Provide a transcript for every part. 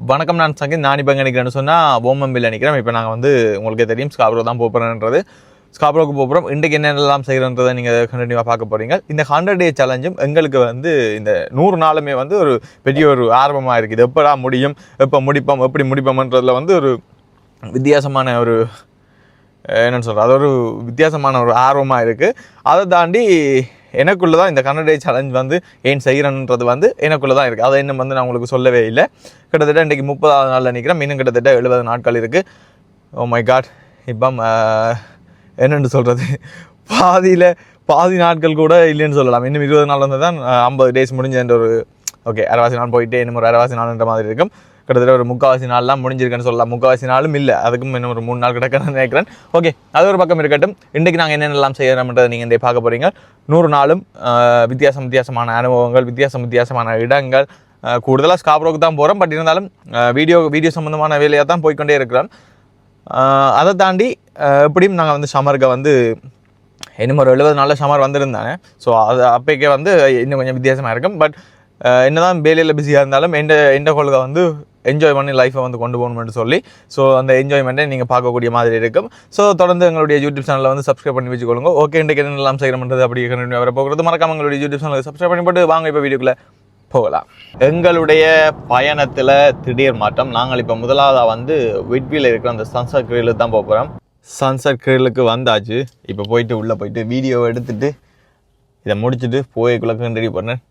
வணக்கம், நான் சங்கீத். நான் இப்போ நினைக்கிறேன்னு சொன்னால் ஓமம்பில் நினைக்கிறேன். இப்போ நாங்கள் வந்து உங்களுக்கே தெரியும் ஸ்காப்ரோ தான் போகிறேன்றது. ஸ்காப்ரோக்கு போகிறோம். இன்றைக்கு என்னென்னலாம் செய்கிறன்றதை நீங்கள் கண்டினியூவாக பார்க்க போகிறீங்க. இந்த 100 டே சேலஞ்சும் எங்களுக்கு வந்து இந்த 100 நாளுமே வந்து ஒரு பெரிய ஒரு ஆர்வமாக இருக்குது. எப்படா முடியும், எப்போ முடிப்போம், எப்படி முடிப்போம்ன்றதில் வந்து ஒரு வித்தியாசமான ஒரு என்னென்னு சொல்கிறேன், அது ஒரு வித்தியாசமான ஒரு ஆர்வமாக இருக்குது. அதை தாண்டி எனக்குள்ளே தான் இந்த 100 டே சேலஞ்ச் வந்து ஏன் செய்கிறேன்றது வந்து எனக்குள்ளே தான் இருக்குது. அதை இன்னும் வந்து நான் உங்களுக்கு சொல்லவே இல்லை. கிட்டத்தட்ட இன்றைக்கி 30வது நாளில் நிற்கிறேன். இன்னும் கிட்டத்தட்ட 70 நாட்கள் இருக்குது. Oh my God. இப்போ என்னென்னு சொல்கிறது, பாதி நாட்கள் கூட இல்லைன்னு சொல்லலாம். இன்னும் 20 நாள் வந்து தான் 50 டேஸ் முடிஞ்ச ஒரு ஓகே அரைவாசி நாள் போயிட்டு இன்னும் ஒரு அரைவாசி நாள்ன்ற மாதிரி இருக்கும். கிட்டத்தட்ட ஒரு 3/4 நாள்லாம் முடிஞ்சிருக்குன்னு சொல்லலாம். 3/4 நாளும் இல்லை, அதுக்கும் இன்னும் ஒரு 3 நாள் கிடக்குன்னு நினைக்கிறேன். ஓகே, அது ஒரு பக்கம் இருக்கட்டும். இன்றைக்கு நாங்கள் என்னென்னலாம் செய்கிறோம்ன்றதை நீங்கள் இந்த பார்க்க போகிறீங்க. 100 நாளும் வித்தியாசமான அனுபவங்கள், வித்தியாசமான இடங்கள். கூடுதலாக ஸ்காப்ரோக்கு தான் போகிறோம். பட் இருந்தாலும் வீடியோ சம்மந்தமான வேலையாக தான் போய்கொண்டே இருக்கிறோம். அதை தாண்டி எப்படியும் நாங்கள் வந்து சம்மருக்கு வந்து இன்னும் ஒரு 70 நாளில் சம்மர் வந்துருந்தானே. ஸோ அது அப்போக்கே வந்து இன்னும் கொஞ்சம் வித்தியாசமாக இருக்கும். பட் என்ன தான் வேலையில் பிஸியாக இருந்தாலும் எந்த கொள்கை வந்து என்ஜாய் பண்ணி லைஃப்பை வந்து கொண்டு போகணும்னு சொல்லி, ஸோ அந்த என்ஜாய்மெண்ட்டை நீங்கள் பார்க்கக்கூடிய மாதிரி இருக்கும். ஸோ தொடர்ந்து எங்களுடைய யூடியூப் சேனலில் வந்து சப்ஸ்கிரைப் பண்ணி வச்சுக்கொள்ளுங்க. ஓகே, இன்றைக்கு என்னெல்லாம் செய்யணும்ன்றது அப்படி கண்டினியூ வர போகிறது. மறக்காம எங்களுடைய யூடியூப் சேனலுக்கு சப்ஸ்கிரைப் பண்ணி போட்டு வாங்க இப்போ வீடியோக்குள்ளே போகலாம். எங்களுடைய பயணத்தில் திடீர் மாற்றம். நாங்கள் இப்போ முதலாவதாக வந்து விட்பியில் இருக்கிற அந்த சன்செட் கிரிலுக்கு தான் போகிறோம். சன்செட் கிரிலுக்கு வந்தாச்சு. இப்போ போயிட்டு உள்ளே போயிட்டு வீடியோ எடுத்துகிட்டு இதை முடிச்சுட்டு போய்க்குள்ளே ரெடி பண்ணேன்.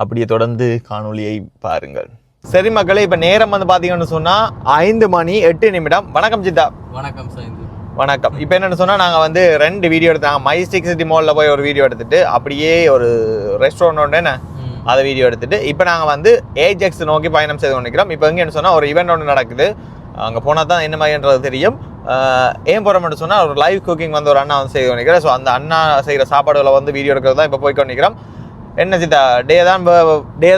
அப்படியே தொடர்ந்து காணொலியை பாருங்கள். சரி மக்களே, இப்போ நேரம் வந்து பார்த்தீங்கன்னு சொன்னால் 5:08. வணக்கம் சித்தா. வணக்கம் சார். வணக்கம். இப்போ என்னென்னு சொன்னால் நாங்கள் வந்து 2 வீடியோ எடுத்தாங்க. மைஸ்டிக் சிட்டி மாலில் போய் ஒரு வீடியோ எடுத்துகிட்டு அப்படியே ஒரு ரெஸ்டாரண்ட் ஒன்று என்ன அதை வீடியோ எடுத்துகிட்டு இப்போ நாங்கள் வந்து ஏஜெக்ஸ் நோக்கி பயணம் செய்து கொண்டிருக்கிறோம். இப்போ எங்கேன்னு சொன்னால் ஒரு ஈவெண்ட் ஒன்று நடக்குது. அங்கே போனால் தான் என்ன மாதிரின்றது தெரியும். ஏன் போகிறோம்னு சொன்னால் ஒரு லைவ் குக்கிங் வந்து ஒரு அண்ணா வந்து செய்து கொண்டிருக்கிறேன். ஸோ அந்த அண்ணா செய்கிற சாப்பாடுகளை வந்து வீடியோ எடுக்கிறது தான் இப்போ போய் கொண்டிருக்கிறோம். என்ன சித்தா, டே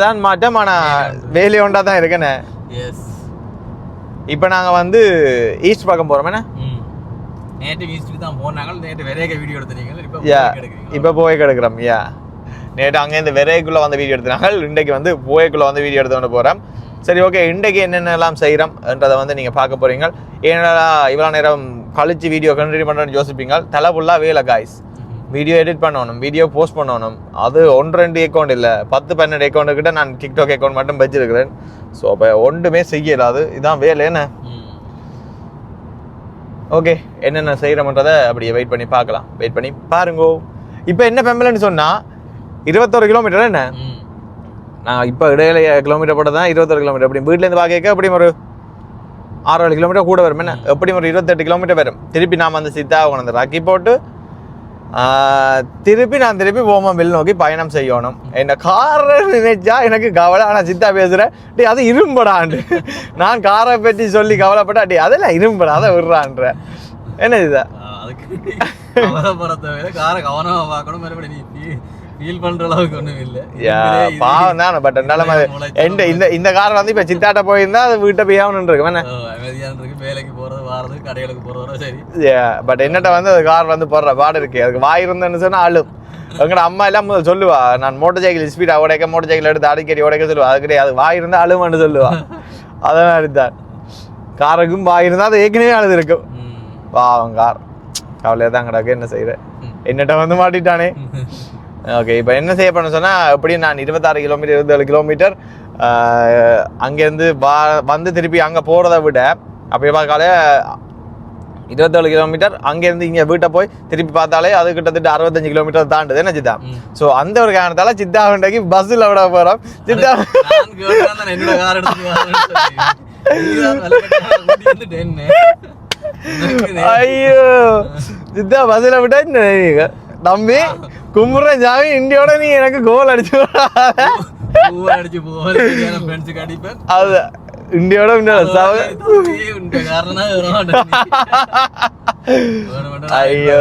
தான் மாட்டோம், ஆனால் வேலி ஒன்றா தான் இருக்கேன்னு. இப்போ நாங்கள் வந்து ஈஸ்ட் பக்கம் போகிறோம். என்ன நேற்று ஈஸ்ட் தான் போனாங்க. நேற்று வெரேக வீடியோ எடுத்துனீங்க. இப்போ போய் கிடக்குறோம். நேற்று அங்கேருந்து வெரேக்குள்ளே வந்து வீடியோ எடுத்துனாங்க. இன்றைக்கு வந்து போய்க்குள்ளே வந்து வீடியோ எடுத்து கொண்டு போகிறோம். சரி, ஓகே, இன்றைக்கு என்னென்னலாம் செய்கிறோம்ன்றதை வந்து நீங்கள் பார்க்க போகிறீங்க. ஏன்னா இவ்வளோ நேரம் கழிச்சு வீடியோ கண்டினியூ பண்ணுறேன்னு யோசிப்பீங்க. தலை ஃபுல்லாக வேலை காய்ஸ். வீடியோ எடிட் பண்ணணும், வீடியோ போஸ்ட் பண்ணணும். அது 1-2 அக்கௌண்ட் இல்லை, 10-12 அக்கௌண்ட்டுக்கிட்ட நான் டிக்டாக் அக்கௌண்ட் மட்டும் வச்சிருக்கிறேன். ஸோ அப்போ ஒன்றுமே செய்யலாது. இதுதான் வேலை. என்ன ஓகே, என்னென்ன செய்கிறோம்ன்றதை அப்படியே வெயிட் பண்ணி பார்க்கலாம். வெயிட் பண்ணி பாருங்கோ. இப்போ என்ன பெம்பலன்னு சொன்னால் 21 கிலோமீட்டர். என்ன நான் இப்போ இடையில கிலோமீட்டர் போட்டு தான் 21 கிலோமீட்டர். அப்படி வீட்டிலேருந்து பார்க்க எப்படியும் ஒரு 6-7 கிலோமீட்டர் கூட வரும். என்ன எப்படியும் ஒரு 28 கிலோமீட்டர் வரும். திருப்பி நாம் அந்த சித்தாவை கொண்டு ராக்கி போட்டு திருப்பி ஓமம்பில் நோக்கி பயணம் செய்யணும். என்ன காரை நினைச்சா எனக்கு கவலை. ஆனால் சித்தா பேசுகிறேன், டே அது இரும்படாண்டு. நான் காரை பற்றி சொல்லி கவலைப்பட்டா, டே அதெல்லாம் இரும்படா, அதை விடுறான்ற. என்ன இதுதா காரை கவனமாக பார்க்கணும். மறுபடியும் ஃபீல் பண்ற அளவுக்கு ஒன்றும் இல்லை. பாவம் தான். பட் இந்த கார் வந்து இப்போ சித்தாட்ட போயிருந்தா அது வீட்டை போயாவணும் இருக்கு. அமைதியான இருக்கு. வேலைக்கு போறது, வாரது, கடைகளுக்கு போறதோ சரி. பட் என்னட்ட வந்து அது கார் வந்து போடுற பாடு இருக்கு. அதுக்கு வாய் இருந்தேன்னு சொன்னா அழும். எங்கட அம்மா எல்லாம் முதல் சொல்லுவா, நான் மோட்டர் சைக்கிள் ஸ்பீடாக உடைக்க, மோட்டர் சைக்கிள் எடுத்து அடிக்கடி உடைக்க சொல்லுவா. அது கிடையாது, வாய் இருந்தால் அழுமான்னு சொல்லுவா. அதெல்லாம் எடுத்தான். காருக்கும் வாய் இருந்தால் அது ஏற்கனவே அழுது இருக்கும். பாவம் கார் கவலையாக தான் கிடக்கு. என்ன செய்யறேன், என்னட்ட வந்து மாட்டிட்டானே. ஓகே, இப்போ என்ன செய்ய பண்ண சொன்னால் எப்படியும் நான் 26 கிலோமீட்டர் 27 கிலோமீட்டர் அங்கேருந்து வந்து திருப்பி அங்கே போகிறத விட அப்படியே பார்க்காலே 27 கிலோமீட்டர் அங்கேருந்து இங்கே வீட்டை போய் திருப்பி பார்த்தாலே அது கிட்டத்தட்ட 65 கிலோமீட்டர் தாண்டுது. என்ன சித்தா? ஸோ அந்த ஒரு காரணத்தால் சித்தா வண்டிக்கு பஸ்ஸில் விட போகிறோம். சித்தா ஐயோ, சித்தா பஸ்ஸில் விட்டா என்ன தம்பி கும்புற ஜாமி இந்தியோட நீ எனக்கு கோல் அடிச்சு அது இந்தியோட ஐயோ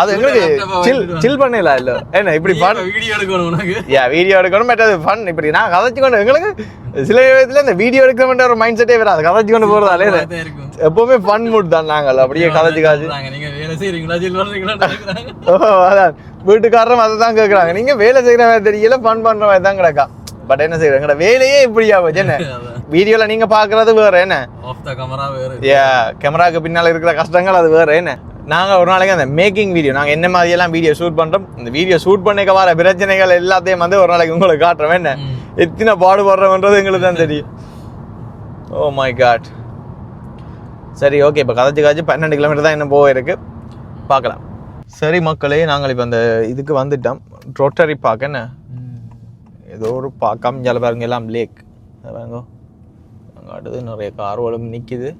அது எங்களுக்கு சில் பண்ணல இல்ல. என்ன இப்படி வீடியோ எடுக்கணும், மற்றது ஃபன். இப்படி நான் கதைச்சு கொண்டு எங்களுக்கு சில விதத்துல இந்த வீடியோ எடுக்கணும்ன்ற ஒரு மைண்ட் செட்டே வராது. கதைச்சு கொண்டு போறதாலே எப்பவுமே ஃபன் மூட் தான். நாங்கள் அப்படியே கதைச்சு காய்ச்சி வீட்டுக்காரரும் அதை தான் கேட்குறாங்க. நீங்கள் வேலை செய்கிற மாதிரி தெரியல, ஃபன் பண்ணுற மாதிரி தான் கிடக்கா. பட் என்ன செய்யறோம், எங்களோட வேலையே இப்படியா போச்சு. என்ன வீடியோவில் நீங்கள் பார்க்குறது வேறு, என்ன ஆஃப் த கேமரா வேறு, கேமராவுக்கு பின்னால் இருக்கிற கஷ்டங்கள் அது வேறு. என்ன நாங்கள் ஒரு நாளைக்கு அந்த மேக்கிங் வீடியோ, நாங்கள் என்ன மாதிரியெல்லாம் வீடியோ ஷூட் பண்ணுறோம், இந்த வீடியோ ஷூட் பண்ணிக்க வர பிரச்சனைகள் எல்லாத்தையும் வந்து ஒரு நாளைக்கு உங்களுக்கு காட்டுறோம். என்ன எத்தனை பாடுபடுறோம்ன்றது எங்களுக்கு தான் தெரியும். Oh my God. சரி, ஓகே. இப்போ கதைச்சு 12 கிலோமீட்டர் தான் இன்னும் போயிருக்கு, பார்க்கலாம். சரி மக்களே, நாங்கள் இப்போ அந்த இதுக்கு வந்துட்டோம், ரோட்டரி பார்க்க. என்ன ஏதோ ஒரு பார்க்காம இங்கே பாருங்க, எல்லாம் லேக் பாருங்க. அங்கே அடுத்து நிறைய கார்களும் நிற்கிது.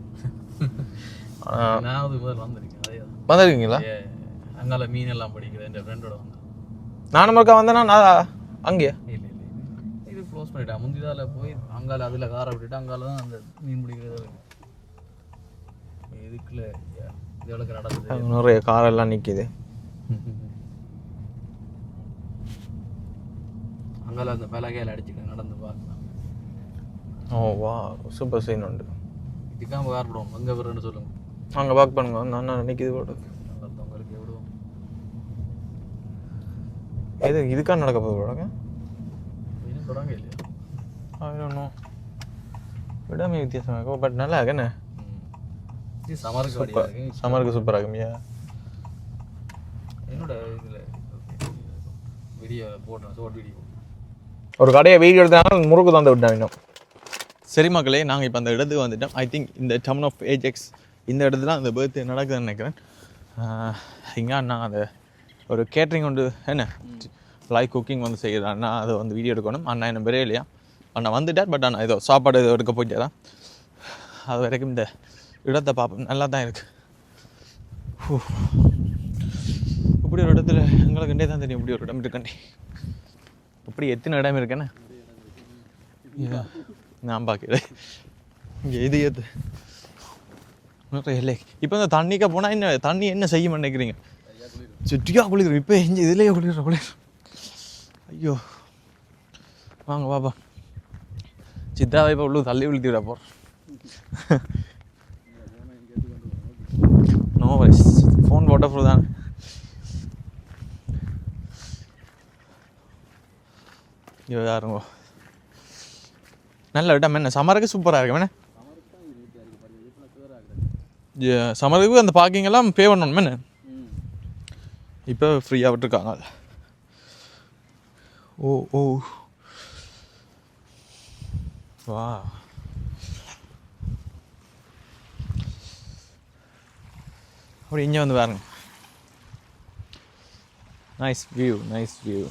வந்திருக்கீங்களா? அங்கால மீன் எல்லாம் பிடிக்குது. என் ஃப்ரெண்டோட வந்து நானும் ஒருக்கா வந்தேன்னா நான் அங்கேயே இல்லை இது க்ளோஸ் பண்ணிட்டேன். முந்திதால போய் அங்கால அதில் காரை விட்டுட்டு அங்கால தான் அந்த மீன் பிடிக்கிறது. இதுக்குள்ள இதோட நடந்தது, நிறைய காரெல்லாம் நிற்கிது. அங்கால அந்த பலகையில் அடிச்சுட்டு நடந்து பார்க்கலாம். ஓ வா, சூப்பர் சீன் உண்டு. இதுக்காக கார் விடுவோம், அங்கே வருன்னு சொல்லுங்க. அங்கே பார்க் பண்ணுங்க, நான் நிற்கிது போட்டு உங்களுக்கு விடுவோம். எது இதுக்காக நடக்க போகுது போடுங்க. இன்னும் தொடங்க இல்லையா? இன்னும் விடாமே வித்தியாசமாக, பட் நல்லா இருக்குண்ணே. சமருக்கு சூப்பராக இருக்குமியா. என்னோட இதில் வீடியோ போட்டேன், ஷார்ட் வீடியோ. ஒரு கடையை வீடியோ எடுத்தாலும் முறுக்கு தந்து விட்டேன் இன்னும். சரி மக்களே, நாங்கள் இப்போ அந்த இடத்துக்கு வந்துட்டோம். ஐ திங்க் இந்த டவுன் ஆஃப் ஏஜெக்ஸ், இந்த இடத்துல அந்த பர்த்டே நடக்குதுன்னு நினைக்கிறேன். இங்கே நான் அந்த ஒரு கேட்ரிங் வந்து என்ன லைவ் குக்கிங் வந்து செய்கிறான்னா அதை வந்து வீடியோ எடுக்கணும். அண்ணா என்ன பெரிய இல்லையா, அண்ணா வந்துட்டார். பட் அண்ணா ஏதோ சாப்பாடு ஏதோ எடுக்க போயிட்டே தான். அது வரைக்கும் இந்த இடத்தை பார்ப்போம், நல்லா தான் இருக்குது. இப்படி ஒரு இடத்துல எங்களுக்கு கண்டே தான் தெரியும், இப்படி ஒரு இடம் இருக்கண்டே. இப்படி எத்தனை இடம் இருக்கேன்னு நான் பார்க்கிறேன். இங்கே இது ஏற்று இல்லை. இப்போ இந்த தண்ணிக்க போனால் என்ன தண்ணி என்ன செய்ய நினைக்கிறீங்க? சுற்றியாக குளிக்கிறோம். இப்போ எஞ்சி இதுலேயே குளிர். ஐயோ வாங்க பாப்பா, சித்தாவை இப்போ உள்ள தள்ளி விழுத்தி விட போகிறோம். நோ வைஸ், ஃபோன் வாட்டர் ப்ரூஃப் தான். ஐயோ யாருங்கோ, நல்ல இடம். என்ன சம்மருக்கு சூப்பராக இருக்கும். என்ன சம்மருக்கு அந்த பார்க்கிங் எல்லாம் பே பண்ணணும். என்ன இப்போ ஃப்ரீயாக விட்டுருக்காங்க. ஓ ஓ வா, அப்படி இங்கே வந்து பாருங்க. நைஸ் வியூ, நைஸ் வியூ,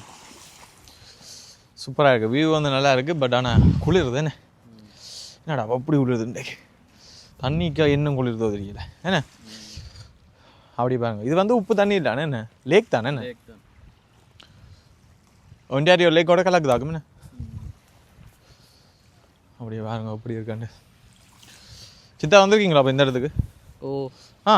சூப்பராக இருக்குது. வியூ வந்து நல்லா இருக்குது. பட் ஆனால் குளிருது. என்ன என்னடா அப்படி குளிருது இன்றைக்கு, தண்ணிக்கா இன்னும் குளிர்தோ தெரியல. என்ன அப்படி பாருங்க, இது வந்து உப்பு தண்ணி தானே, என்ன லேக் தானே, என்ன ஒன்டாரியோ லேக்கோட கலக்குதாக்கும். என்ன அப்படியே பாருங்க எப்படி இருக்காண்டு. சித்தா வந்திருக்கீங்களா அப்போ இந்த இடத்துக்கு? ஓ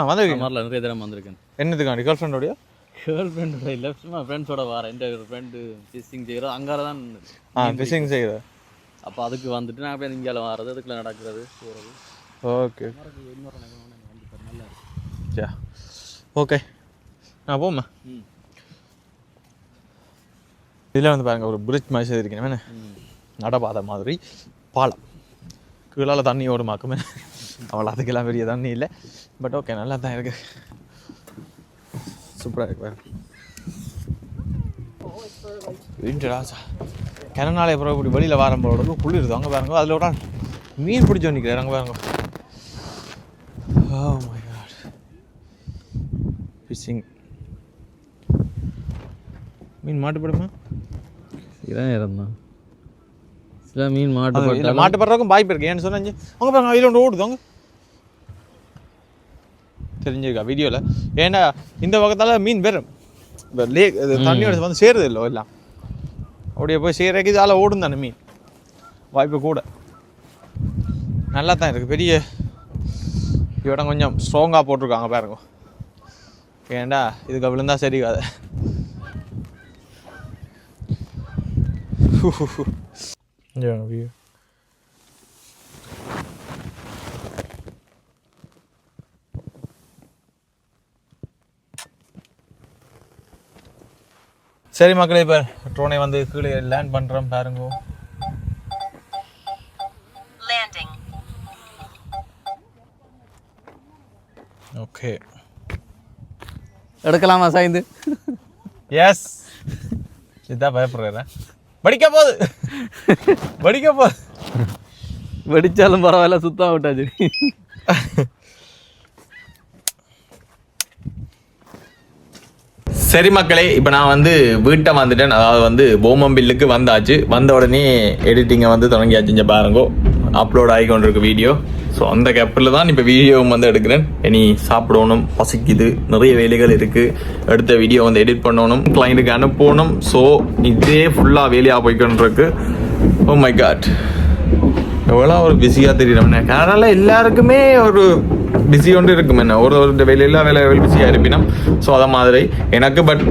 வந்திருக்கீங்க. நிறைய தடவை வந்திருக்கேன். என்னதுக்காண்டி? கேர்ள் ஃப்ரெண்டோடையா? கேர்ள் ஃப்ரெண்டோட இல்லை, சும்மா ஃப்ரெண்ட்ஸோட வரேன். எந்த ஒரு ஃப்ரெண்டு ஃபிஷிங் செய்கிறோம், அங்கே தான் ஃபிஷிங் செய்கிற. அப்போ அதுக்கு வந்துட்டு நான் அப்படியே இங்கே வர்றது, அதுக்குள்ளே நடக்கிறது போகிறது. ஓகே யா ஓகே, நான் போமா. இதில் வந்து பாருங்கள், ஒரு பிரிட்ஜ் மாதிரி செய்திருக்கேன். என்ன நடப்பாதை மாதிரி பாலம், கீழால் தண்ணி ஓடுமாக்குமே. அவ்வளோ அதுக்கெல்லாம் பெரிய தண்ணி இல்லை. பட் ஓகே, நல்லா தான் இருக்குது, சூப்பராக இருக்கு. ராசா கிணநாளே அப்புறம் இப்படி வெளியில் வாரம்போட குளிருது. அங்கே பாருங்க, அதில் ஒரு மீன் பிடிச்சி வந்துக்கிறேன். அங்கே பாருங்க, ஓ மை காட், ஃபிஷிங். மீன் மாட்டுப்படுமா? இதான் இறந்தான். சில மீன் மாட்டுப்படுறதுக்கும் வாய்ப்பு இருக்கு. ஏன்னு சொன்னாங்க அவங்க பாருங்க, அதில் ஒன்று ஓடுது. அவங்க தெரிஞ்சிருக்கா வீடியோவில்? ஏன்னா இந்த பக்கத்தால் மீன் வெறும் இப்போ லேக் தண்ணியோட வந்து சேருது இல்லை எல்லாம், அப்படியே போய் சேரக்கு இதால் ஓடும் தானே மீன், வாய்ப்பு கூட. நல்லா தான் இருக்குது. பெரிய இடம் கொஞ்சம் ஸ்ட்ராங்காக போட்டிருக்காங்க பாருங்க. ஏன்டா இதுக்கு விழுந்தா சரிக்காது. வியூ சரி மக்களே, இப்போ ட்ரோனை வந்து கீழே லேண்ட் பண்ணுறோம் பாருங்க. ஓகே, எடுக்கலாமா சாய்ந்து? எஸ். இதான் பயப்படுறேன். படிக்க போகுது. வெடிச்சாலும் பரவாயில்ல, சுத்தம் விட்டாச்சு. சரி மக்களே, இப்போ நான் வந்து வீட்டை வந்துட்டேன். அதாவது வந்து போமம்பில்லுக்கு வந்தாச்சு. வந்த உடனே எடிட்டிங்கை வந்து தொடங்கியாச்சு. இங்கே பாருங்கோ, அப்லோட் ஆகிக்கொண்டிருக்கு வீடியோ. ஸோ அந்த கேப்பில் தான் இப்போ வீடியோவும் வந்து எடுக்கிறேன். இனி சாப்பிடணும், பசிக்குது, நிறைய வேலைகள் இருக்குது. அடுத்த வீடியோ வந்து எடிட் பண்ணணும், கிளைண்ட்டுக்கு அனுப்பணும். ஸோ இதே ஃபுல்லாக வேலையாக போய்க்கொண்டிருக்கு. ஓ மை காட், எவ்வளோ ஒரு பிஸியாக தெரியும். கனடால எல்லாருக்குமே ஒரு பிஸி ஒன்று இருக்கும். என்ன ஒரு வேலையில் வேலை பிஸியாக இருப்பினோம். ஸோ அதை மாதிரி எனக்கு பட்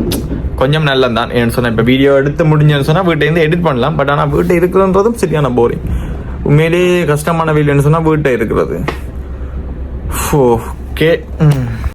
கொஞ்சம் நல்லது தான். ஏன்னு சொன்னால் இப்போ வீடியோ எடுத்து முடிஞ்சேன்னு சொன்னால் வீட்டையிருந்து எடிட் பண்ணலாம். பட் ஆனால் வீட்டை இருக்கிறதுன்றதும் சரியான போரிங். உண்மையிலேயே கஷ்டமான வேலைன்னு சொன்னால் வீட்டை இருக்கிறது. ஓகே.